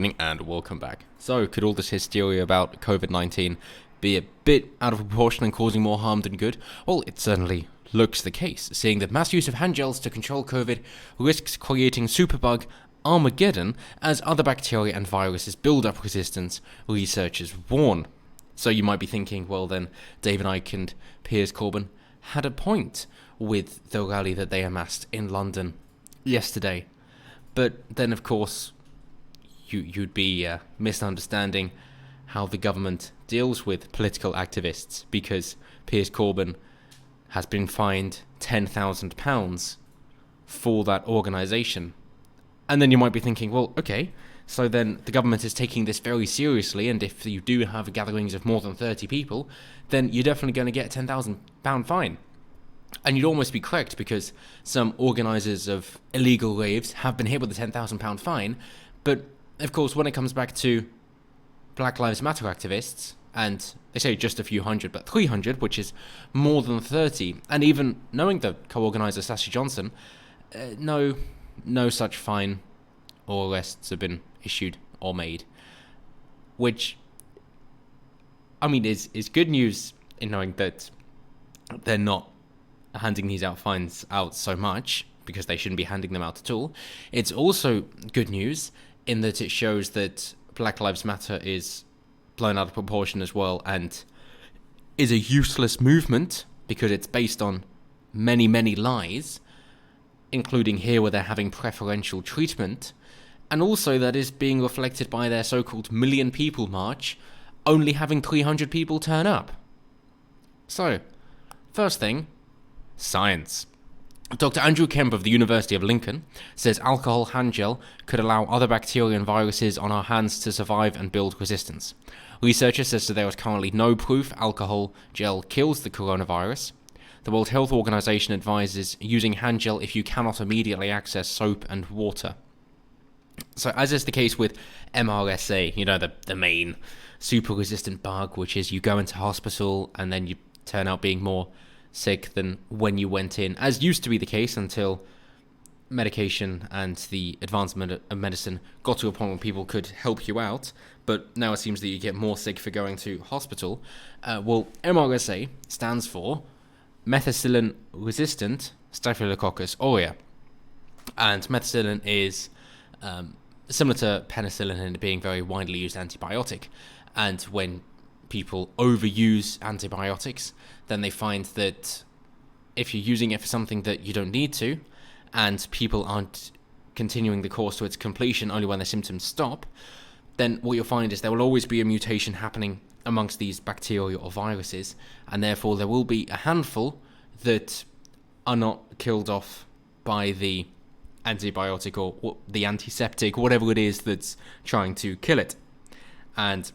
And welcome back. So, could all this hysteria about COVID-19 be a bit out of proportion and causing more harm than good? Well, it certainly looks the case, seeing that mass use of hand gels to control COVID risks creating superbug Armageddon as other bacteria and viruses build up resistance, researchers warn. So you might be thinking, well then, David Icke and Piers Corbyn had a point with the rally that they amassed in London yesterday. But then, of course, you'd be misunderstanding how the government deals with political activists, because Piers Corbyn has been fined £10,000 for that organisation. And then you might be thinking, well, okay, so then the government is taking this very seriously, and if you do have gatherings of more than 30 people, then you're definitely going to get a £10,000 fine. And you'd almost be correct, because some organisers of illegal raves have been hit with a £10,000 fine, but of course, when it comes back to Black Lives Matter activists, and they say just a few hundred, but 300, which is more than 30, and even knowing the co-organiser Sassy Johnson, no such fine or arrests have been issued or made, which, I mean, is good news in knowing that they're not handing these fines out so much, because they shouldn't be handing them out at all. It's also good news in that it shows that Black Lives Matter is blown out of proportion as well, and is a useless movement because it's based on many, many lies, including here where they're having preferential treatment, and also that is being reflected by their so-called Million People March only having 300 people turn up. So, first thing, science. Dr. Andrew Kemp of the University of Lincoln says alcohol hand gel could allow other bacteria and viruses on our hands to survive and build resistance. Researchers says that there is currently no proof alcohol gel kills the coronavirus. The World Health Organization advises using hand gel if you cannot immediately access soap and water. So, as is the case with MRSA, the main super resistant bug, which is you go into hospital and then you turn out being more sick than when you went in, as used to be the case until medication and the advancement of medicine got to a point where people could help you out, but now it seems that you get more sick for going to hospital. Well, MRSA stands for methicillin-resistant Staphylococcus aureus, and methicillin is similar to penicillin in it being very widely used antibiotic, and when people overuse antibiotics, then they find that if you're using it for something that you don't need to, and people aren't continuing the course to its completion only when the symptoms stop, then what you'll find is there will always be a mutation happening amongst these bacteria or viruses, and therefore there will be a handful that are not killed off by the antibiotic or the antiseptic, whatever it is that's trying to kill it. And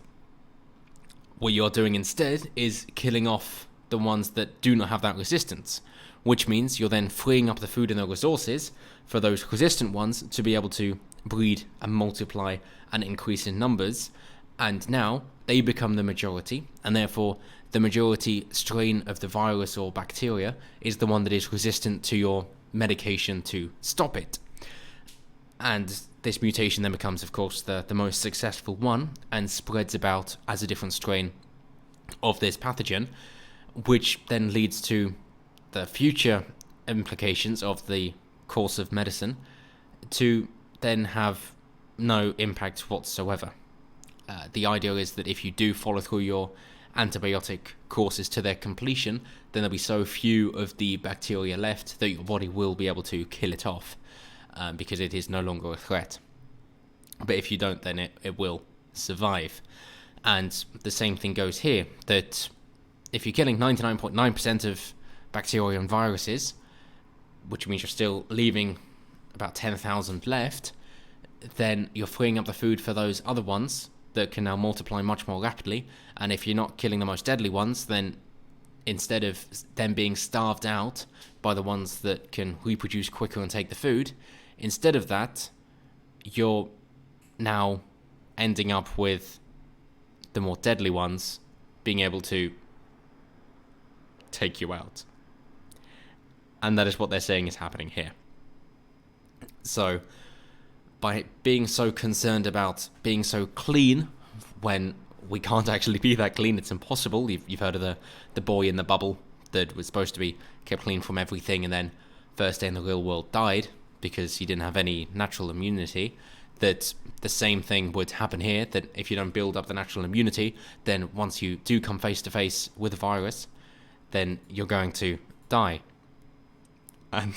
what you're doing instead is killing off the ones that do not have that resistance, which means you're then freeing up the food and the resources for those resistant ones to be able to breed and multiply and increase in numbers, and now they become the majority, and therefore the majority strain of the virus or bacteria is the one that is resistant to your medication to stop it. And this mutation then becomes, of course, the most successful one and spreads about as a different strain of this pathogen, which then leads to the future implications of the course of medicine to then have no impact whatsoever. The idea is that if you do follow through your antibiotic courses to their completion, then there'll be so few of the bacteria left that your body will be able to kill it off, because it is no longer a threat. But if you don't, then it will survive. And the same thing goes here, that if you're killing 99.9% of bacteria and viruses, which means you're still leaving about 10,000 left, then you're freeing up the food for those other ones that can now multiply much more rapidly. And if you're not killing the most deadly ones, then instead of them being starved out by the ones that can reproduce quicker and take the food, instead of that, you're now ending up with the more deadly ones being able to take you out. And that is what they're saying is happening here. So, by being so concerned about being so clean when we can't actually be that clean. It's impossible. You've heard of the boy in the bubble that was supposed to be kept clean from everything, and then first day in the real world died because he didn't have any natural immunity. That the same thing would happen here, that if you don't build up the natural immunity, then once you do come face to face with the virus, then you're going to die. And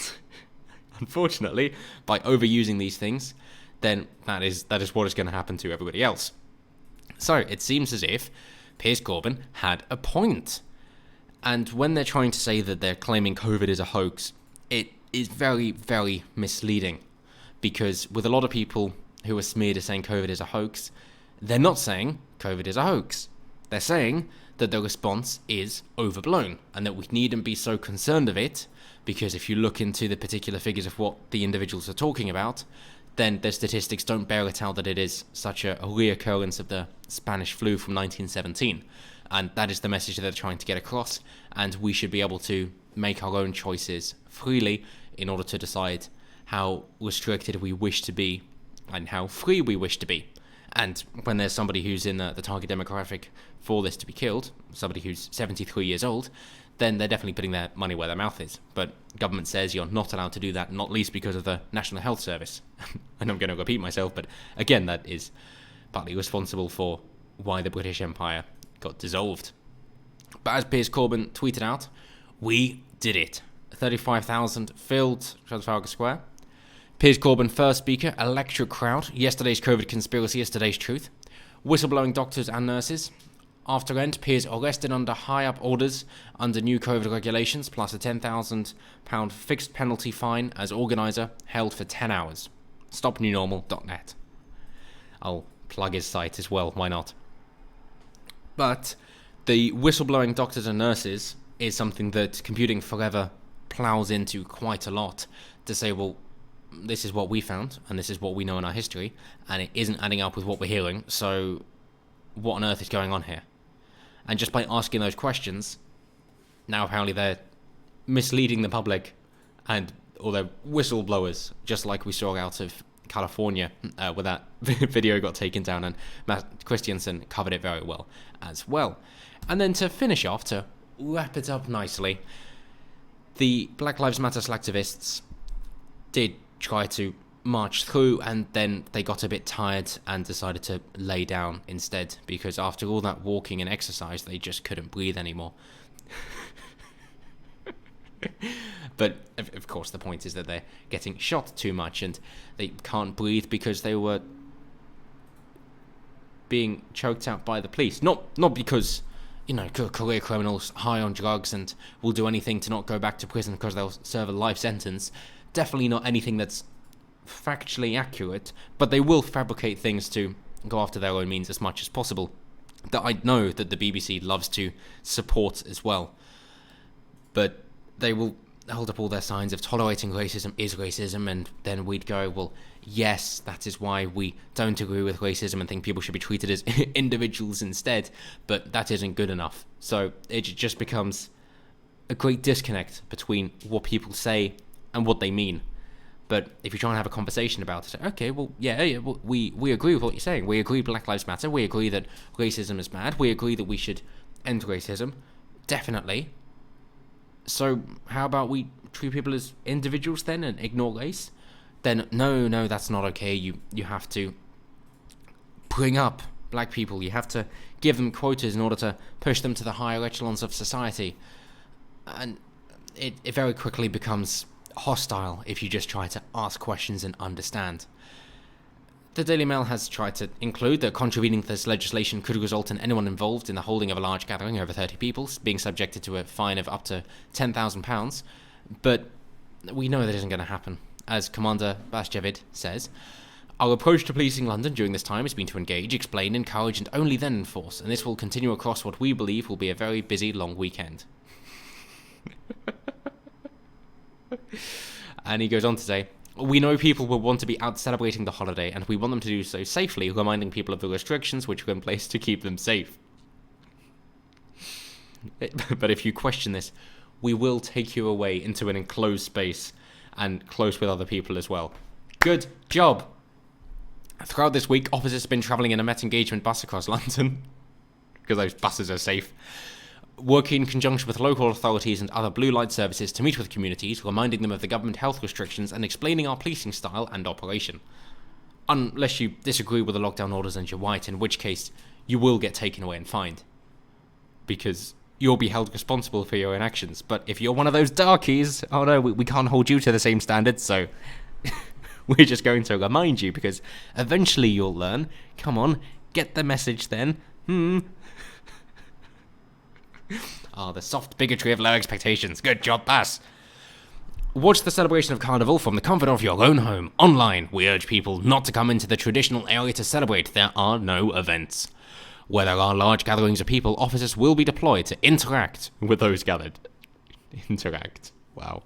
unfortunately, by overusing these things, then that is what is going to happen to everybody else. So it seems as if Piers Corbyn had a point. And when they're trying to say that they're claiming COVID is a hoax, it is very, very misleading. Because with a lot of people who are smeared as saying COVID is a hoax, they're not saying COVID is a hoax. They're saying that the response is overblown and that we needn't be so concerned of it, because if you look into the particular figures of what the individuals are talking about, then the statistics don't bear it out that it is such a reoccurrence of the Spanish flu from 1917. And that is the message that they're trying to get across, and we should be able to make our own choices freely in order to decide how restricted we wish to be and how free we wish to be. And when there's somebody who's in the target demographic for this to be killed, somebody who's 73 years old, then they're definitely putting their money where their mouth is. But government says you're not allowed to do that, not least because of the National Health Service. And I'm going to repeat myself, but again, that is partly responsible for why the British Empire got dissolved. But as Piers Corbyn tweeted out, we did it. 35,000 filled Trafalgar Square. Piers Corbyn, first speaker, electric crowd. Yesterday's COVID conspiracy is today's truth. Whistleblowing doctors and nurses. After end, Piers arrested under high-up orders under new COVID regulations, plus a £10,000 fixed penalty fine as organiser, held for 10 hours. StopNewNormal.net. I'll plug his site as well, why not? But the whistleblowing doctors and nurses is something that Computing Forever plows into quite a lot to say, well, this is what we found, and this is what we know in our history, and it isn't adding up with what we're hearing, so what on earth is going on here? And just by asking those questions, now apparently they're misleading the public, or they're whistleblowers, just like we saw out of California, where that video got taken down, and Matt Christiansen covered it very well as well. And then to finish off, to wrap it up nicely, the Black Lives Matter activists did try to march through, and then they got a bit tired and decided to lay down instead, because after all that walking and exercise, they just couldn't breathe anymore. But of course the point is that they're getting shot too much and they can't breathe because they were being choked out by the police. Not because, career criminals high on drugs and will do anything to not go back to prison because they'll serve a life sentence. Definitely not anything that's factually accurate, but they will fabricate things to go after their own means as much as possible. That I know that the BBC loves to support as well. But they will hold up all their signs of tolerating racism is racism, and then we'd go, well, yes, that is why we don't agree with racism and think people should be treated as individuals instead, but that isn't good enough. So it just becomes a great disconnect between what people say and what they mean. But if you try and have a conversation about it, okay, well, well, we agree with what you're saying. We agree Black Lives Matter. We agree that racism is bad. We agree that we should end racism. Definitely. So how about we treat people as individuals then and ignore race? Then no, that's not okay. You have to bring up black people. You have to give them quotas in order to push them to the higher echelons of society. And it very quickly becomes hostile if you just try to ask questions and understand. The Daily Mail has tried to include that contravening this legislation could result in anyone involved in the holding of a large gathering over 30 people being subjected to a fine of up to £10,000, but we know that isn't going to happen. As Commander Bashjavid says, our approach to policing London during this time has been to engage, explain, encourage, and only then enforce, and this will continue across what we believe will be a very busy, long weekend. And he goes on to say, we know people will want to be out celebrating the holiday, and we want them to do so safely, reminding people of the restrictions which are in place to keep them safe. But if you question this, we will take you away into an enclosed space and close with other people as well. Good job! Throughout this week, officers have been travelling in a Met engagement bus across London, because those buses are safe, working in conjunction with local authorities and other blue light services to meet with communities, reminding them of the government health restrictions and explaining our policing style and operation. Unless you disagree with the lockdown orders and you're white, in which case you will get taken away and fined, because you'll be held responsible for your own actions. But if you're one of those darkies, oh no, we can't hold you to the same standards, so we're just going to remind you, because eventually you'll learn. Come on, get the message then. The soft bigotry of low expectations. Good job, Bass. Watch the celebration of Carnival from the comfort of your own home, online. We urge people not to come into the traditional area to celebrate. There are no events. Where there are large gatherings of people, officers will be deployed to interact with those gathered. Interact. Wow.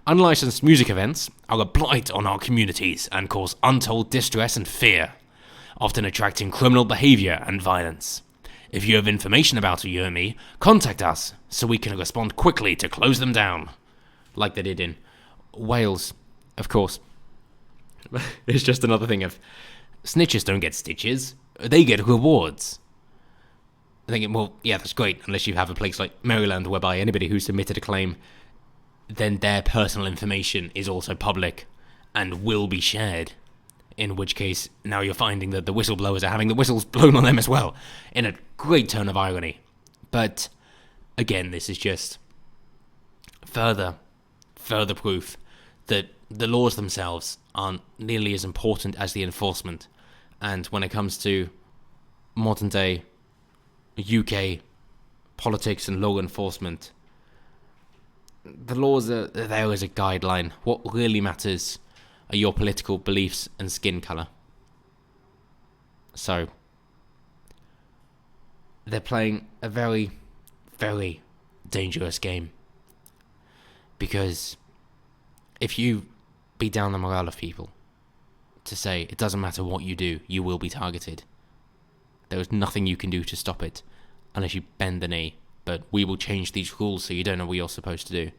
Unlicensed music events are a blight on our communities and cause untold distress and fear, often attracting criminal behaviour and violence. If you have information about UME, contact us so we can respond quickly to close them down. Like they did in Wales, of course. It's just another thing of snitches don't get stitches, they get rewards. I think, well, yeah, that's great, unless you have a place like Maryland whereby anybody who submitted a claim, then their personal information is also public and will be shared. In which case, now you're finding that the whistleblowers are having the whistles blown on them as well, in a great turn of irony. But, again, this is just further proof that the laws themselves aren't nearly as important as the enforcement. And when it comes to modern day UK politics and law enforcement, the laws are there as a guideline. What really matters are your political beliefs and skin colour. So, they're playing a very, very dangerous game. Because if you beat down the morale of people to say it doesn't matter what you do, you will be targeted, there is nothing you can do to stop it unless you bend the knee. But we will change these rules so you don't know what you're supposed to do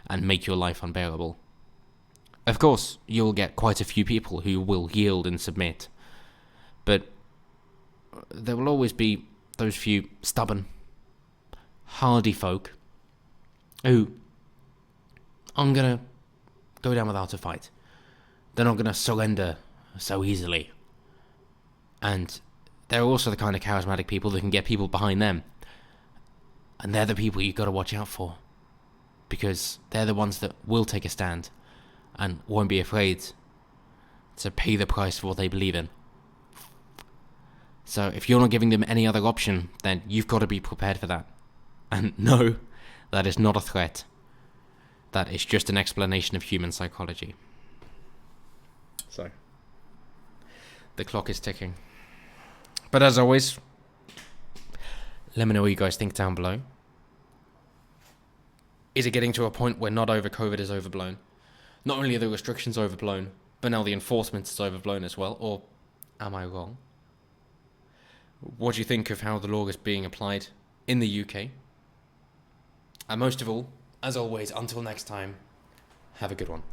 and make your life unbearable. Of course, you'll get quite a few people who will yield and submit, but there will always be those few stubborn, hardy folk who aren't going to go down without a fight. They're not going to surrender so easily. And they're also the kind of charismatic people that can get people behind them. And they're the people you've got to watch out for, because they're the ones that will take a stand and won't be afraid to pay the price for what they believe in. So if you're not giving them any other option, then you've got to be prepared for that. And no, that is not a threat. That is just an explanation of human psychology. So, the clock is ticking. But as always, let me know what you guys think down below. Is it getting to a point where not over COVID is overblown? Not only are the restrictions overblown, but now the enforcement is overblown as well? Or am I wrong? What do you think of how the law is being applied in the UK? And most of all, as always, until next time, have a good one.